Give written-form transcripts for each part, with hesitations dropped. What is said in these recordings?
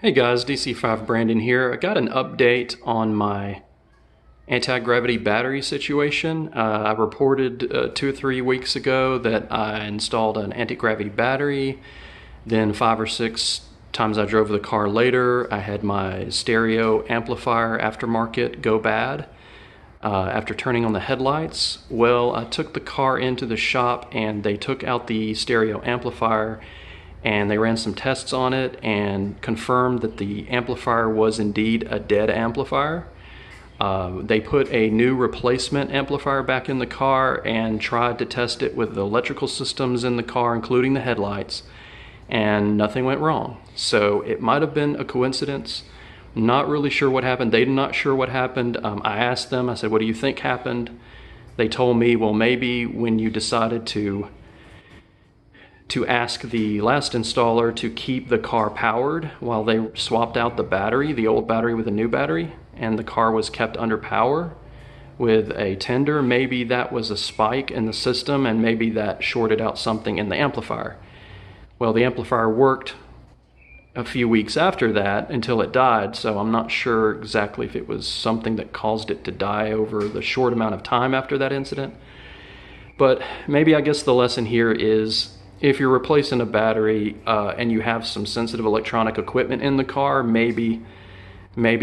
Hey guys, DC5 Brandon here. I got an update on my anti-gravity battery situation. I reported 2 or 3 weeks ago that I installed an anti-gravity battery. Then 5 or 6 times I drove the car later, I had my stereo amplifier aftermarket go bad. After turning on the headlights, well, I took the car into the shop and they took out the stereo amplifier and they ran some tests on it and confirmed that the amplifier was indeed a dead amplifier. They put a new replacement amplifier back in the car and tried to test it with the electrical systems in the car, including the headlights, and nothing went wrong. So it might have been a coincidence. Not really sure what happened. They're not sure what happened. I asked them, I said, what do you think happened? They told me, well, maybe when you decided to ask the last installer to keep the car powered while they swapped out the battery, the old battery with a new battery, and the car was kept under power with a tender, maybe that was a spike in the system and maybe that shorted out something in the amplifier. Well, the amplifier worked a few weeks after that until it died, so I'm not sure exactly if it was something that caused it to die over the short amount of time after that incident. But maybe, I guess the lesson here is, if you're replacing a battery and you have some sensitive electronic equipment in the car, maybe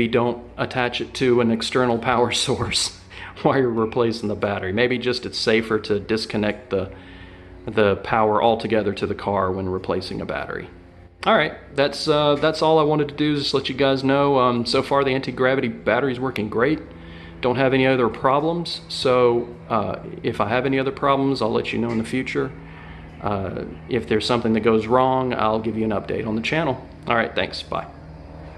don't attach it to an external power source while you're replacing the battery. Maybe just it's safer to disconnect the power altogether to the car when replacing a battery. All right, that's all I wanted to do, is just let you guys know. So far the anti-gravity battery is working great. Don't have any other problems, so if I have any other problems, I'll let you know in the future. If there's something that goes wrong, I'll give you an update on the channel. All right, thanks, bye.